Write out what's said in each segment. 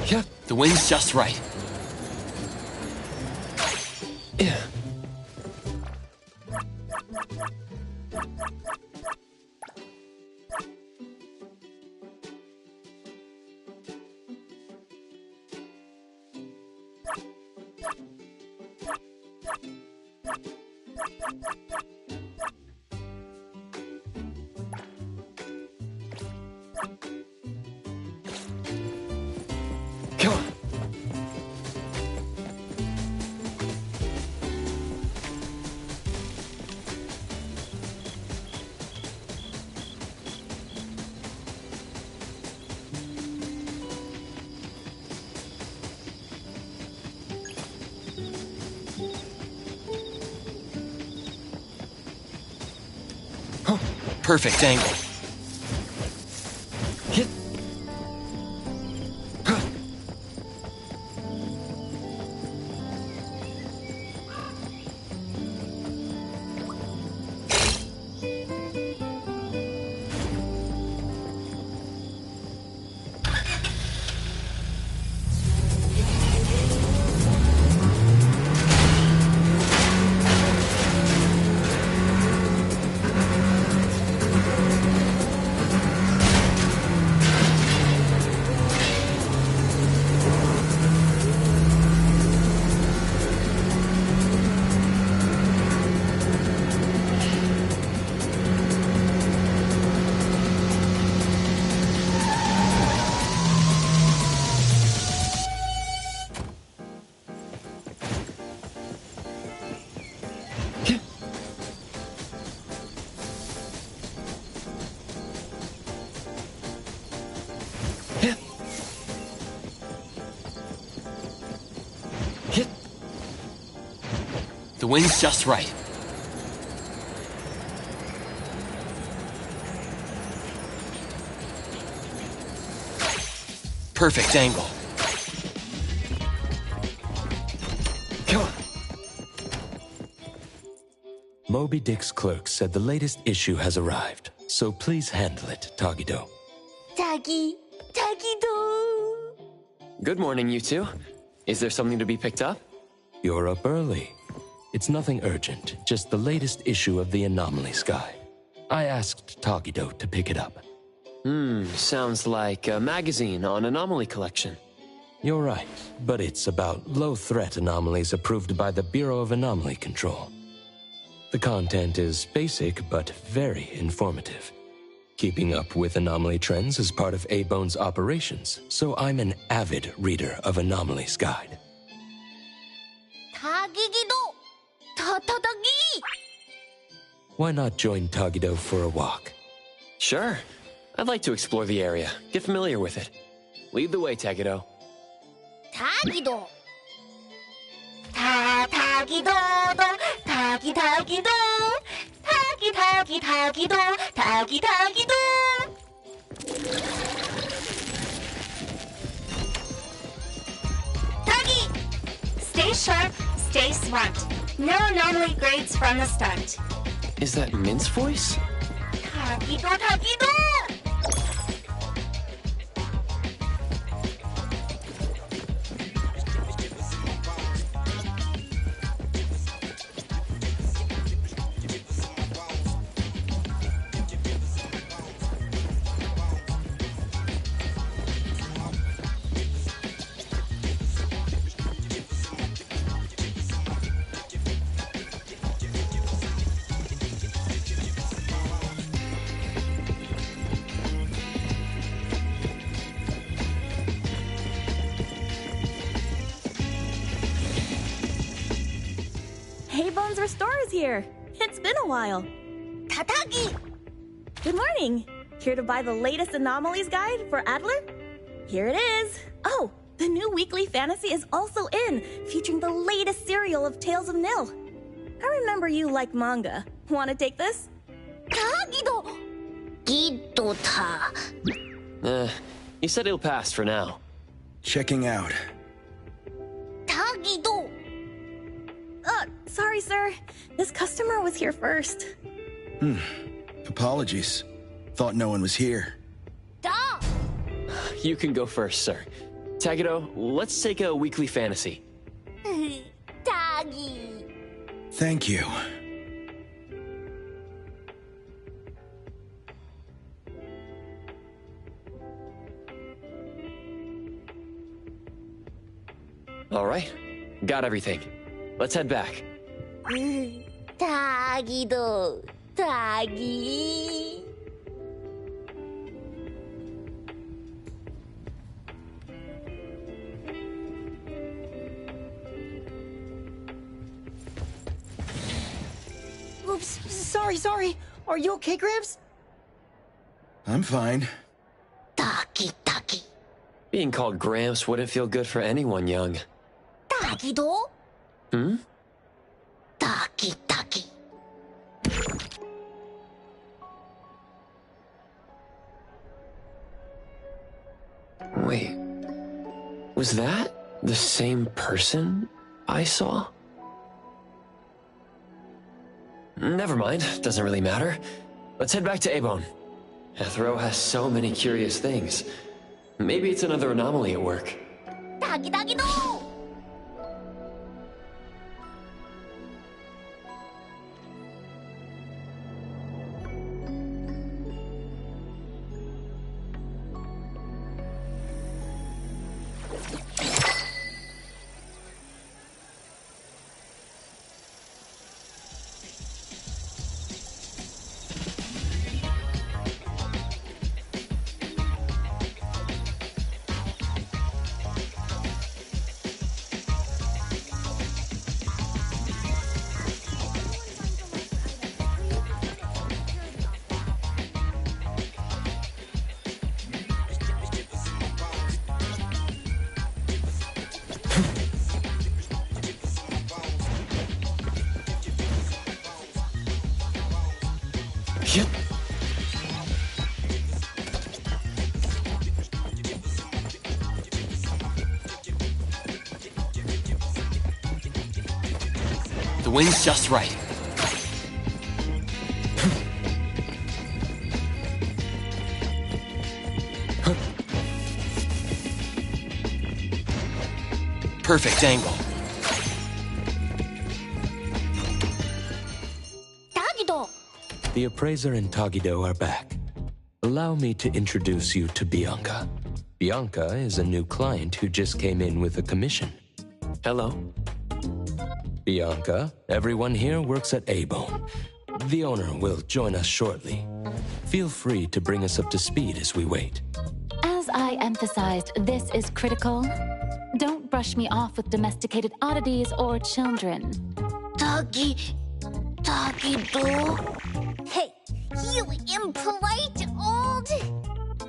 Yeah, the wind's just right. Yeah. Come on. Huh. Perfect angle. Hit. Huh. Hit. The wind's just right. Perfect angle. Come on. Moby Dick's clerk said the latest issue has arrived, so please handle it, Tagido. Tagido! Good morning, you two. Is there something to be picked up? You're up early. It's nothing urgent, just the latest issue of the Anomalies Guide. I asked Tagido to pick it up. Sounds like a magazine on anomaly collection. You're right, but it's about low-threat anomalies approved by the Bureau of Anomaly Control. The content is basic, but very informative. Keeping up with anomaly trends is part of A-Bone's operations, so I'm an avid reader of Anomalies Guide. Tagigido! Tatadagi! Why not join Tagido for a walk? Sure. I'd like to explore the area, get familiar with it. Lead the way, Tagido. 타기도. 타기도도 타기도 타기도 타기도. Tagi! Stay sharp, stay smart. No anomaly grades from the start. Is that Mint's voice? 타기도. Hey Bones Restore is here. It's been a while. 타타기. Good morning. Here to buy the latest anomalies guide for Adler? Here it is. Oh, the new weekly fantasy is also in, featuring the latest serial of Tales of Nil. I remember you like manga. Want to take this? 타기도. 기도타. He said he'll pass for now. Checking out. 타기도. Sorry, sir. This customer was here first. Apologies. Thought no one was here. 다. You can go first, sir. Tagido, let's take a weekly fantasy. 타기. Thank you. All right, got everything. Let's head back. 타기도. 타기. Oops, sorry. Are you okay, Gramps? I'm fine. 타기. Being called Gramps wouldn't feel good for anyone young. 타기도. Hmm? 타기. Wait, was that the same person I saw? Never mind, doesn't really matter. Let's head back to Abone. Ethro has so many curious things. Maybe it's another anomaly at work. 타기도. Yep. The wind's just right. Perfect angle. 타기도. The appraiser and Tagido are back. Allow me to introduce you to Bianca. Bianca is a new client who just came in with a commission. Hello. Bianca, everyone here works at Abone. The owner will join us shortly. Feel free to bring us up to speed as we wait. As I emphasized, this is critical. Don't brush me off with domesticated oddities or children. 타기도. Hey, you impolite old.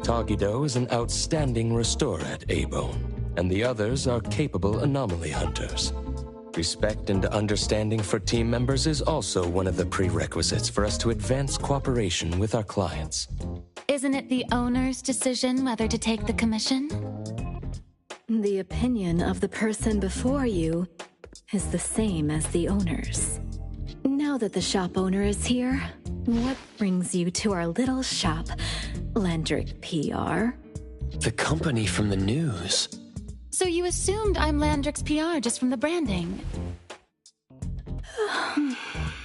Tagido is an outstanding restorer at Abone. and the others are capable anomaly hunters. Respect and understanding for team members is also one of the prerequisites for us to advance cooperation with our clients. Isn't it the owner's decision whether to take the commission? The opinion of the person before you is the same as the owner's. Now that the shop owner is here, what brings you to our little shop, Landric PR? The company from the news. So you assumed I'm Landric's PR just from the branding?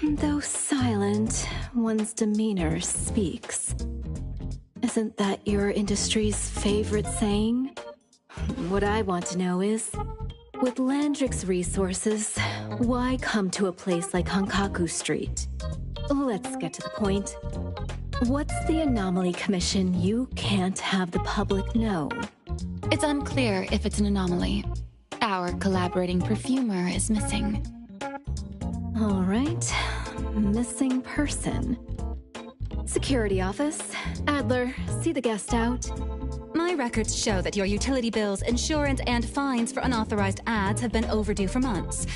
Though silent, one's demeanor speaks. Isn't that your industry's favorite saying? What I want to know is, with Landric's resources, why come to a place like Hankaku Street? Let's get to the point. What's the Anomaly Commission you can't have the public know? It's unclear if it's an anomaly. Our collaborating perfumer is missing. All right. Missing person. Security office. Adler, see the guest out. My records show that your utility bills, insurance, and fines for unauthorized ads have been overdue for months.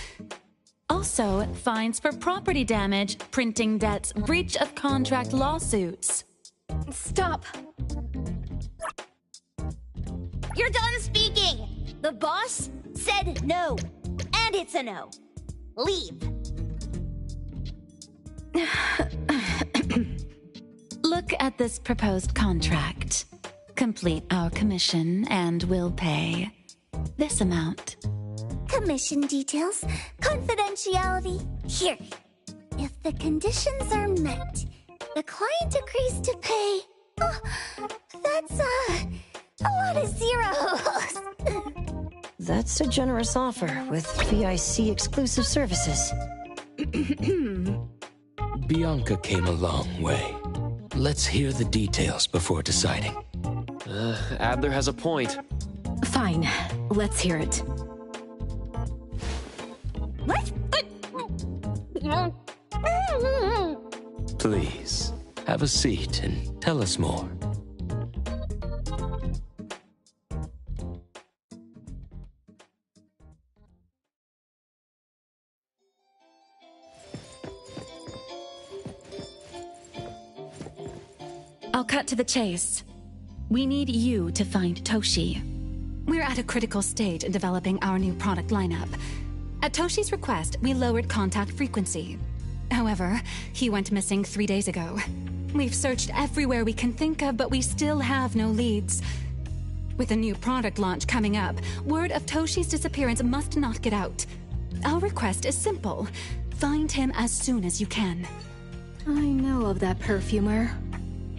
Also, fines for property damage, printing debts, breach of contract lawsuits. Stop! You're done speaking! The boss said no. And it's a no. Leave. Look at this proposed contract. Complete our commission and we'll pay this amount. Commission details, confidentiality. Here. If the conditions are met, the client agrees to pay. Oh, that's a lot of zeros. That's a generous offer with VIC exclusive services. Bianca came a long way. Let's hear the details before deciding. Adler has a point. Fine, let's hear it. Please, have a seat and tell us more. I'll cut to the chase. We need you to find Toshi. We're at a critical stage in developing our new product lineup. At Toshi's request, we lowered contact frequency. However, he went missing 3 days ago. We've searched everywhere we can think of, but we still have no leads. With a new product launch coming up, word of Toshi's disappearance must not get out. Our request is simple. Find him as soon as you can. I know of that perfumer.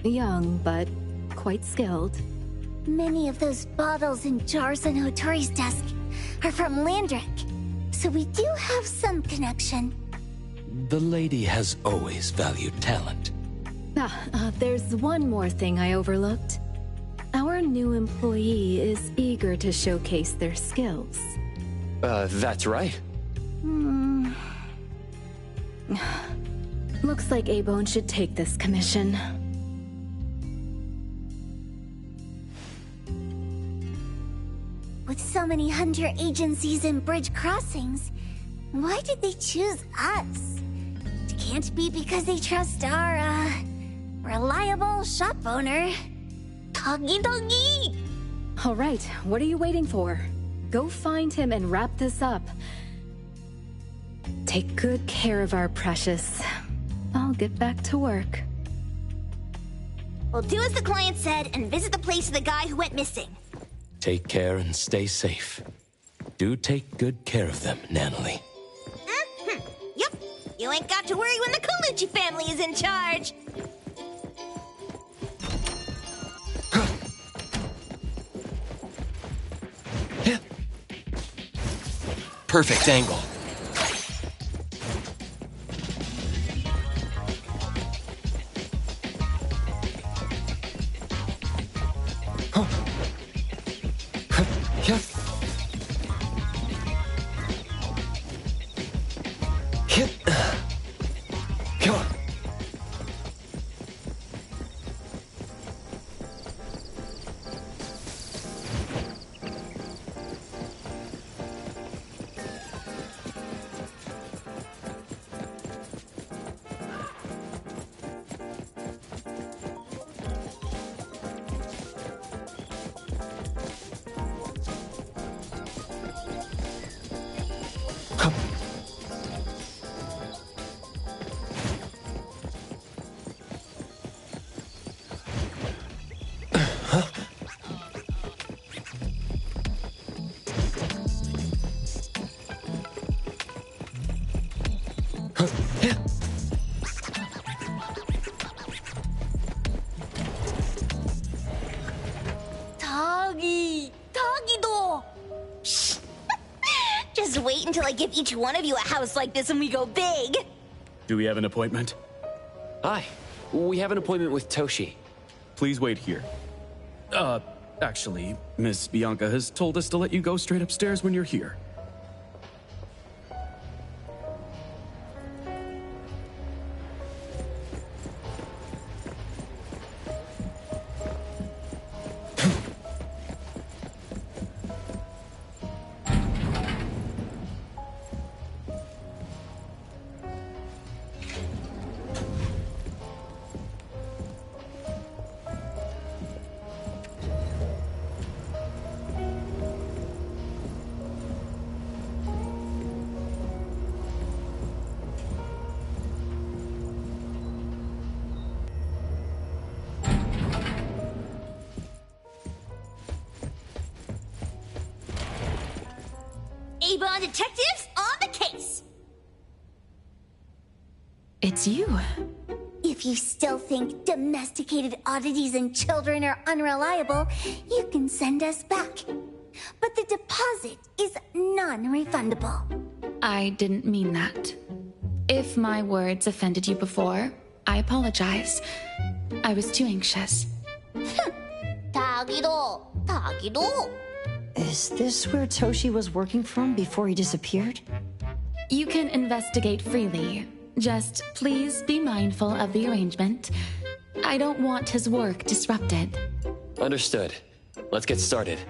Young, but quite skilled. Many of those bottles and jars on Hotori's desk are from Landric, so we do have some connection. The lady has always valued talent. There's one more thing I overlooked. Our new employee is eager to showcase their skills. That's right. Looks like A-Bone should take this commission. With so many hunter agencies and bridge crossings, why did they choose us? It can't be because they trust our, reliable shop owner. Doggy doggy! All right, what are you waiting for? Go find him and wrap this up. Take good care of our precious. I'll get back to work. We'll do as the client said and visit the place of the guy who went missing. Take care and stay safe. Do take good care of them, Nanalie. Yep, you ain't got to worry when the Colucci family is in charge. Perfect angle. Come on. Tagido! Shh! Just wait until I give each one of you a house like this and we go big! Do we have an appointment? Hi. We have an appointment with Toshi. Please wait here. Actually, Miss Bianca has told us to let you go straight upstairs when you're here. Avon detectives on the case! It's you. If you still think domesticated oddities and children are unreliable, you can send us back. But the deposit is non-refundable. I didn't mean that. If my words offended you before, I apologize. I was too anxious. Tagido! Tagido! Is this where Toshi was working from before he disappeared? You can investigate freely. Just please be mindful of the arrangement. I don't want his work disrupted. Understood. Let's get started.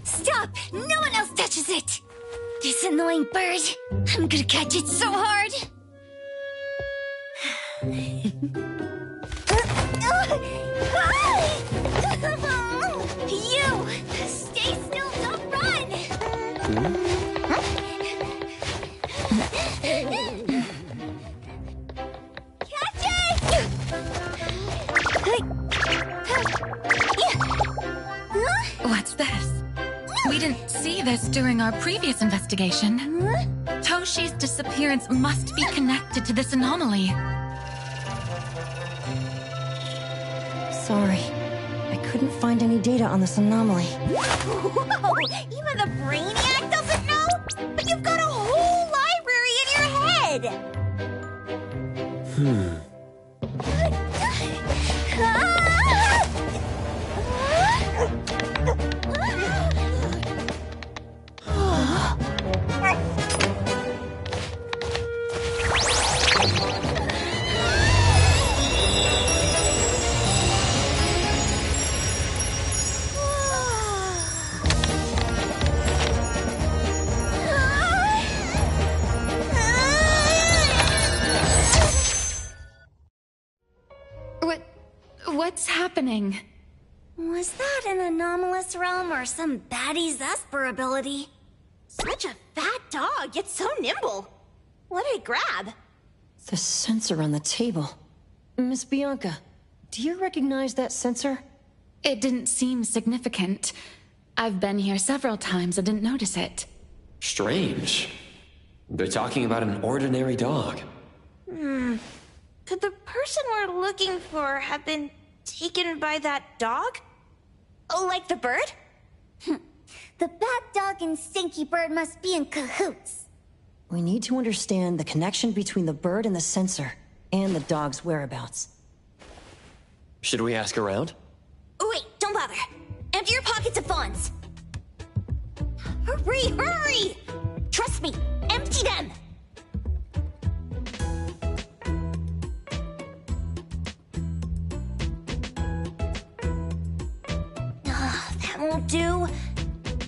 Stop! No one else touches it! This annoying bird! I'm gonna catch it so hard! You! Stay still, don't run! Catch it! What's this? We didn't see this during our previous investigation. Toshi's disappearance must be connected to this anomaly. Sorry. I couldn't find any data on this anomaly. Whoa! Even the brainiac doesn't know? But you've got a whole library in your head! What's happening? Was that an anomalous realm or some baddie's Esper ability? Such a fat dog, yet so nimble. What did it grab? The sensor on the table. Miss Bianca, do you recognize that sensor? It didn't seem significant. I've been here several times and didn't notice it. Strange. They're talking about an ordinary dog. Could the person we're looking for have been taken by that dog? Oh, like the bird? The bad dog and Stinky Bird must be in cahoots. We need to understand the connection between the bird and the sensor, and the dog's whereabouts. Should we ask around? Oh, wait, don't bother. Empty your pockets of funds. Hurry, hurry! Trust me, empty them! That won't do.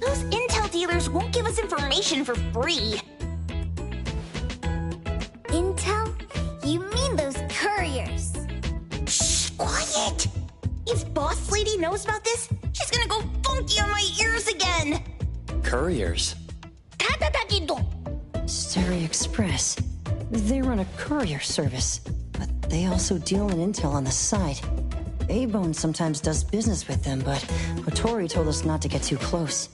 Those intel dealers won't give us information for free. Intel? You mean those couriers? Shh, quiet! If Boss Lady knows about this, she's gonna go funky on my ears again! Couriers? Stereo Express. They run a courier service, but they also deal in intel on the side. A-Bone sometimes does business with them, but Otori told us not to get too close.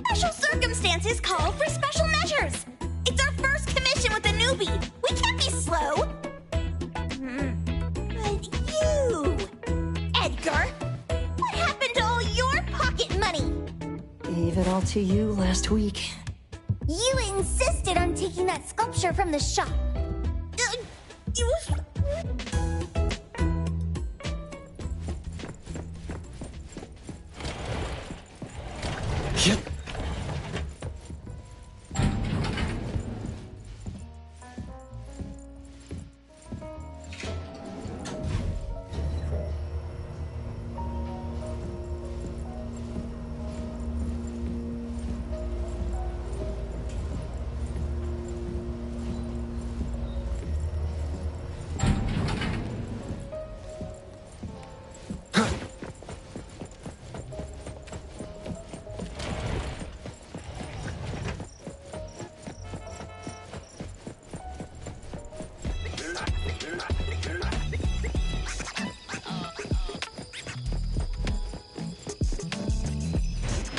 Special circumstances call for special measures! It's our first commission with a newbie! We can't be slow! But you... Edgar! What happened to all your pocket money? Gave it all to you last week. You insisted on taking that sculpture from the shop. Yep.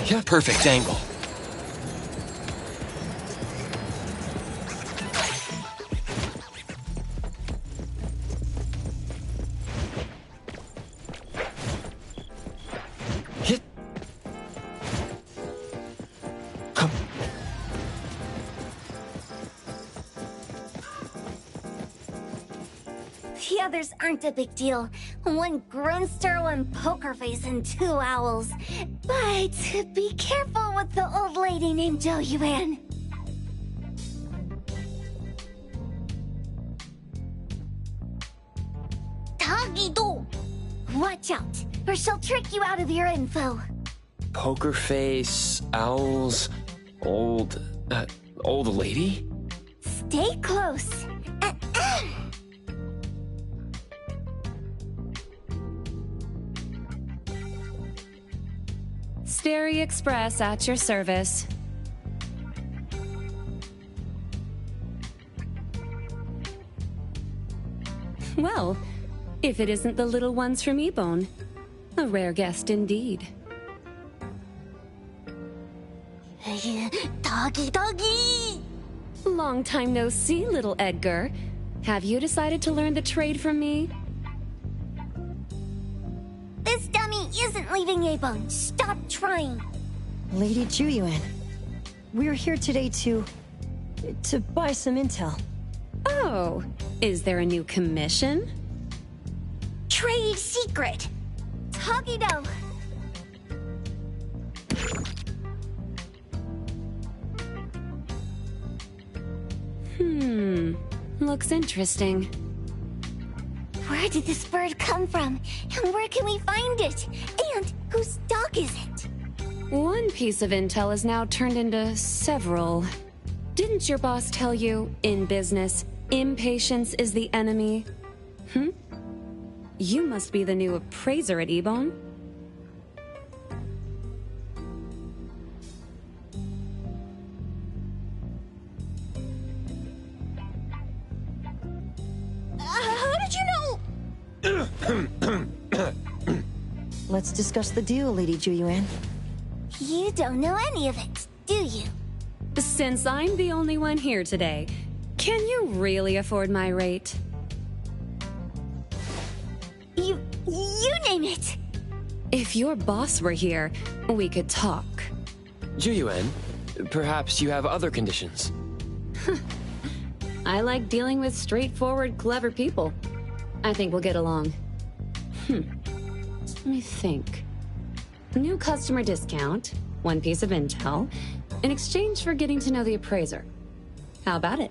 Yeah, perfect angle. Hit. Come. The others aren't a big deal. One Grunster, one Poker Face, and two owls. But be careful with the old lady named Jo Yuan. Tagido! Watch out, or she'll trick you out of your info. Poker face, owls, old lady? Stay close. Stereo Express at your service. Well, if it isn't the little ones from E-Bone. A rare guest indeed. Doggy! Long time no see, little Edgar. Have you decided to learn the trade from me? This dummy isn't leaving A-Bone. Stop trying. Lady Juyuan, we're here today to buy some intel. Oh, is there a new commission? Trade secret. Tagido. Looks interesting. Where did this bird come from? And where can we find it? And whose dog is it? One piece of intel is now turned into several. Didn't your boss tell you, in business, impatience is the enemy? You must be the new appraiser at E-Bone. Let's discuss the deal, Lady Juyuan. You don't know any of it, do you? Since I'm the only one here today, can you really afford my rate? You name it! If your boss were here, we could talk. Juyuan, perhaps you have other conditions. I like dealing with straightforward, clever people. I think we'll get along. Let me think. New customer discount, 1 piece of intel, in exchange for getting to know the appraiser. How about it?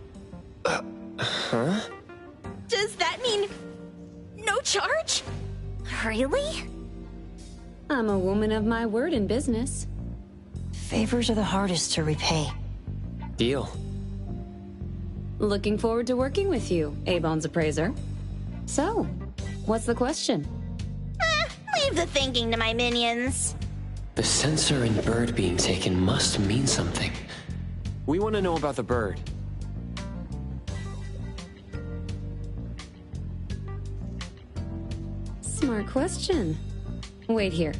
Huh? Does that mean no charge? Really? I'm a woman of my word in business. Favors are the hardest to repay. Deal. Looking forward to working with you, A-Bone's appraiser. So, what's the question? Leave the thinking to my minions. The sensor and bird being taken must mean something. We want to know about the bird. Smart question. Wait here.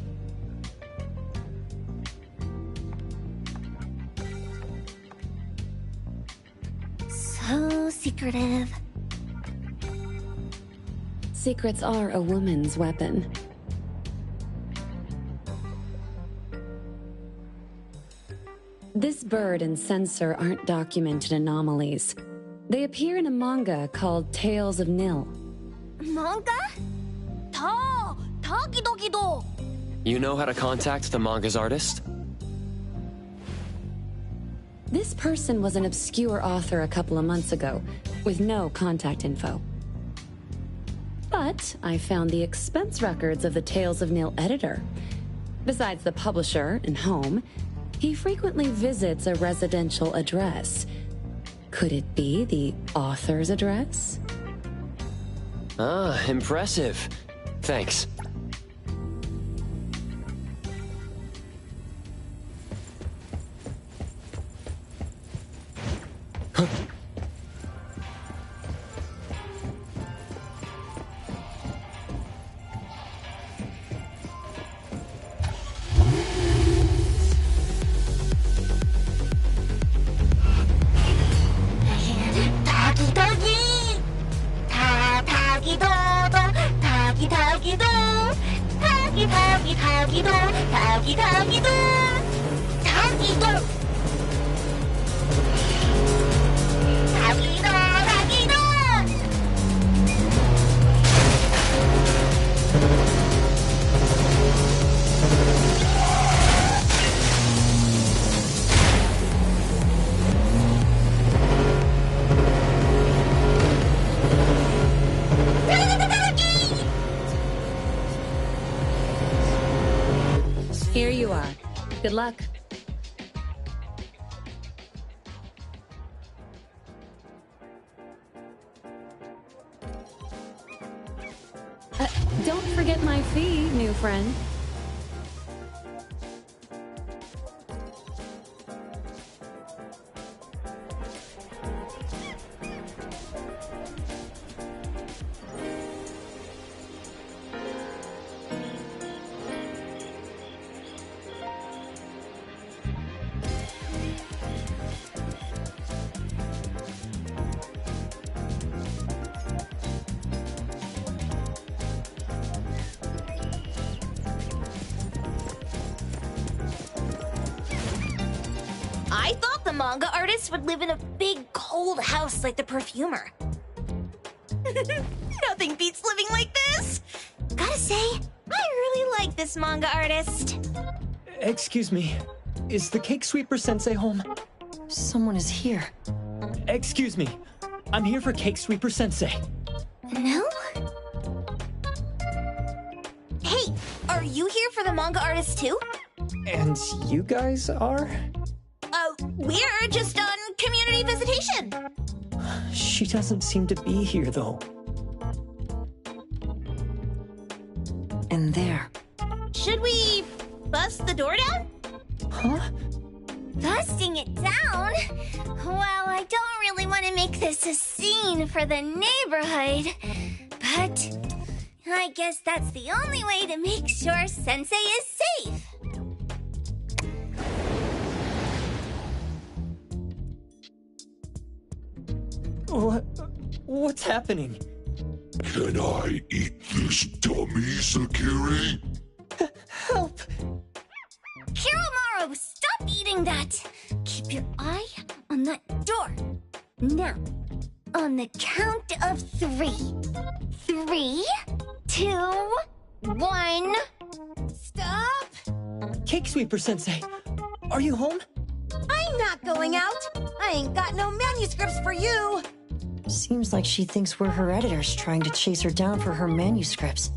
So secretive. Secrets are a woman's weapon. This bird and sensor aren't documented anomalies. They appear in a manga called Tales of Nil. Manga? You know how to contact the manga's artist? This person was an obscure author a couple of months ago, with no contact info. But I found the expense records of the Tales of Nil editor. Besides the publisher and home, he frequently visits a residential address. Could it be the author's address? Ah, impressive. Thanks. Here you are. Good luck. Don't forget my fee, new friend. I thought the manga artist would live in a big, cold house like the perfumer. Nothing beats living like this! Gotta say, I really like this manga artist. Excuse me. Is the Cake Sweeper Sensei home? Someone is here. Excuse me. I'm here for Cake Sweeper Sensei. No? Hey, are you here for the manga artist too? And you guys are? We're just on community visitation. She doesn't seem to be here, though. And there. Should we bust the door down? Huh? Busting it down? Well, I don't really want to make this a scene for the neighborhood, but I guess that's the only way to make sure Sensei is safe. What's happening? Can I eat this dummy, Sakiri? Help! Kiromaru, stop eating that! Keep your eye on that door. Now, on the count of 3. 3, 2, 1. Stop! Cake Sweeper Sensei, are you home? I'm not going out. I ain't got no manuscripts for you. Seems like she thinks we're her editors trying to chase her down for her manuscripts.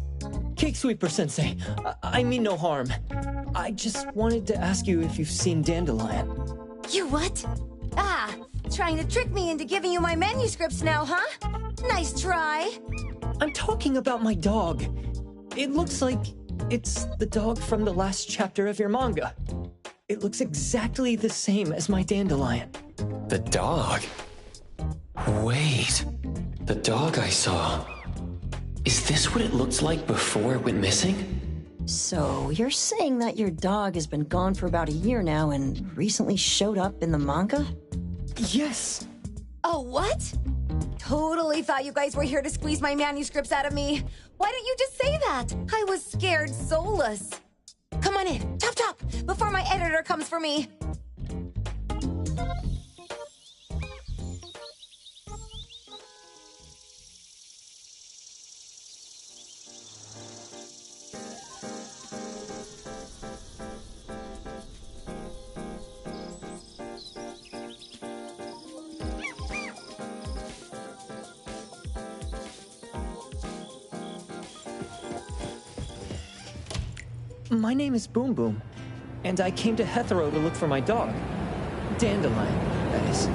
Cake Sweeper Sensei, I mean no harm. I just wanted to ask you if you've seen Dandelion. You what? Ah, trying to trick me into giving you my manuscripts now, huh? Nice try. I'm talking about my dog. It looks like it's the dog from the last chapter of your manga. It looks exactly the same as my Dandelion. The dog? Wait, the dog I saw. Is this what it looked like before it went missing? So, you're saying that your dog has been gone for about a year now and recently showed up in the manga? Yes! Oh, what? Totally thought you guys were here to squeeze my manuscripts out of me. Why didn't you just say that? I was scared soulless. Come on in, chop, before my editor comes for me. My name is Boom Boom, and I came to Hethero to look for my dog. Dandelion, that is.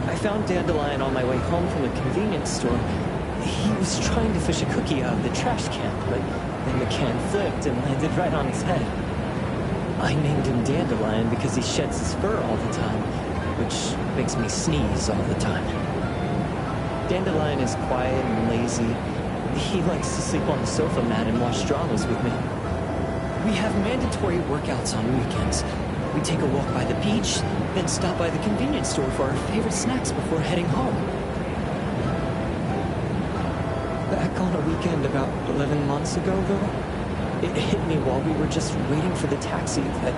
I found Dandelion on my way home from the convenience store. He was trying to fish a cookie out of the trash can, but then the can flipped and landed right on his head. I named him Dandelion because he sheds his fur all the time, which makes me sneeze all the time. Dandelion is quiet and lazy. He likes to sleep on the sofa mat and watch dramas with me. We have mandatory workouts on weekends. We take a walk by the beach, then stop by the convenience store for our favorite snacks before heading home. Back on a weekend about 11 months ago, though, it hit me while we were just waiting for the taxi that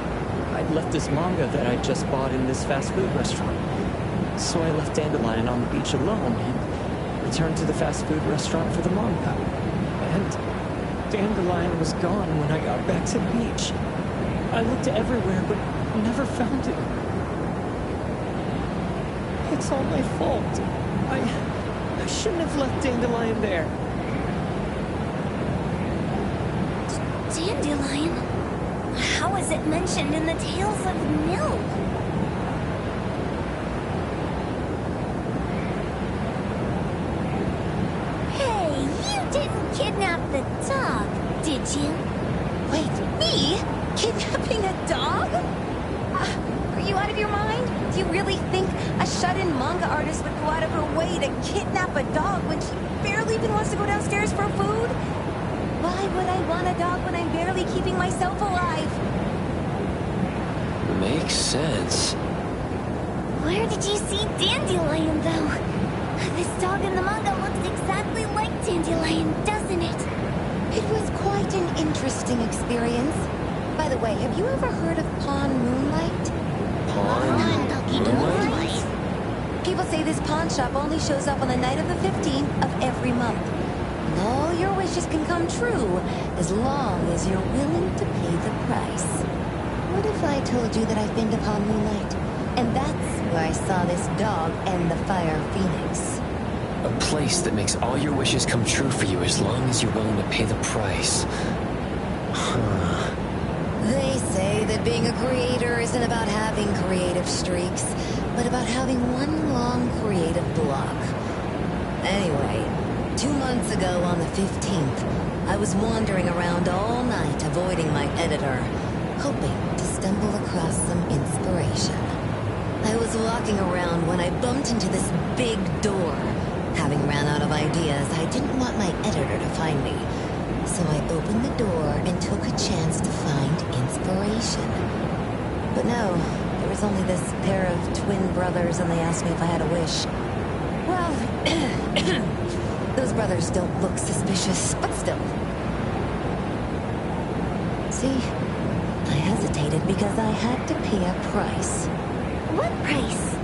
I'd left this manga that I'd just bought in this fast food restaurant. So I left Dandelion on the beach alone and returned to the fast food restaurant for the manga. And Dandelion was gone when I got back to the beach. I looked everywhere, but never found it. It's all my fault. I shouldn't have left Dandelion there. Dandelion? How is it mentioned in the Tales of Nil? Hey, you didn't kidnap the dog, did you? Wait, me? Kidnapping a dog? Are you out of your mind? Do you really think a shut-in manga artist would go out of her way to kidnap a dog when she barely even wants to go downstairs for food? Why would I want a dog when I'm barely keeping myself alive? Makes sense. Where did you see Dandelion, though? This dog in the manga looks exactly like Dandelion, doesn't it? It was quite an interesting experience. By the way, have you ever heard of Pawn Moonlight? Moonlight? People say this pawn shop only shows up on the night of the 15th of every month. And all your wishes can come true as long as you're willing to pay the price. What if I told you that I've been to Pawn Moonlight? And that's where I saw this dog and the Fire Phoenix. A place that makes all your wishes come true for you as long as you're willing to pay the price. Huh. They say that being a creator isn't about having creative streaks, but about having one long creative block. Anyway, 2 months ago on the 15th, I was wandering around all night avoiding my editor, hoping to stumble across some inspiration. I was walking around when I bumped into this big door. Having ran out of ideas, I didn't want my editor to find me, So I opened the door and took a chance to find inspiration. But no, there was only this pair of twin brothers and they asked me if I had a wish. Well, those brothers don't look suspicious, but still. See, I hesitated because I had to pay a price. What price?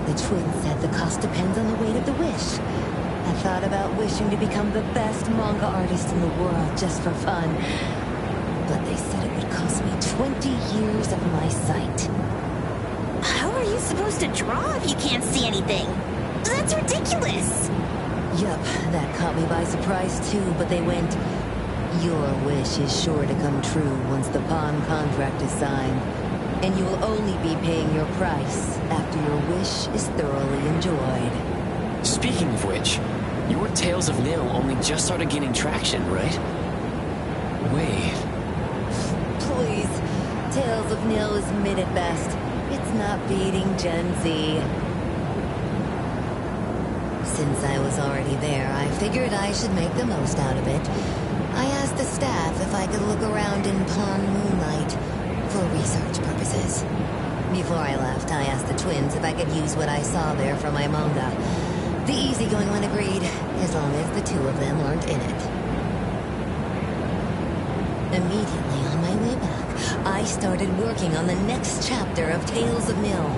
The twins said the cost depends on the weight of the wish. I thought about wishing to become the best manga artist in the world just for fun. But they said it would cost me 20 years of my sight. How are you supposed to draw if you can't see anything? That's ridiculous! Yup, that caught me by surprise too, but they went, "Your wish is sure to come true once the pawn contract is signed, and you will only be paying your price after your wish is thoroughly enjoyed." Speaking of which, your Tales of Nil only just started gaining traction, right? Wait. Please, Tales of Nil is mid at best. It's not beating Gen Z. Since I was already there, I figured I should make the most out of it. I asked the staff if I could look around in Pawn Moonlight for research purposes. Before I left, I asked the twins if I could use what I saw there for my manga. The easygoing one agreed, as long as the two of them weren't in it. Immediately on my way back, I started working on the next chapter of Tales of Nil.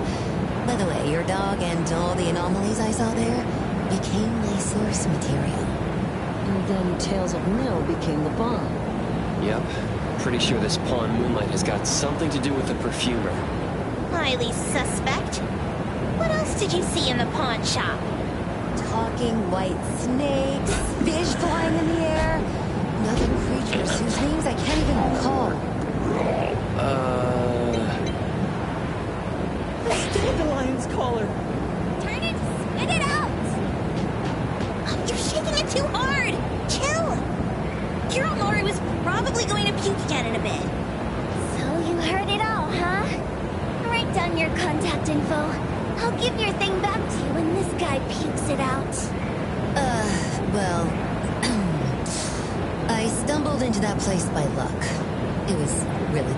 By the way, your dog and all the anomalies I saw there became my source material. And then Tales of Nil became the bomb. Yep. Pretty sure this Pawn Moonlight has got something to do with the perfumer. Highly suspect. What else did you see in the pawn shop? Talking white snakes, fish flying in the air, and other creatures whose names I can't even recall. The Dandelion's collar! Turn it! Spit it out! You're shaking it too hard! Chill! Kiromori was probably going to puke again in a bit. So you heard it all, huh? Write down your contact info. I'll give your thing back to you when this guy pukes it out. Well... I stumbled into that place by luck. It was really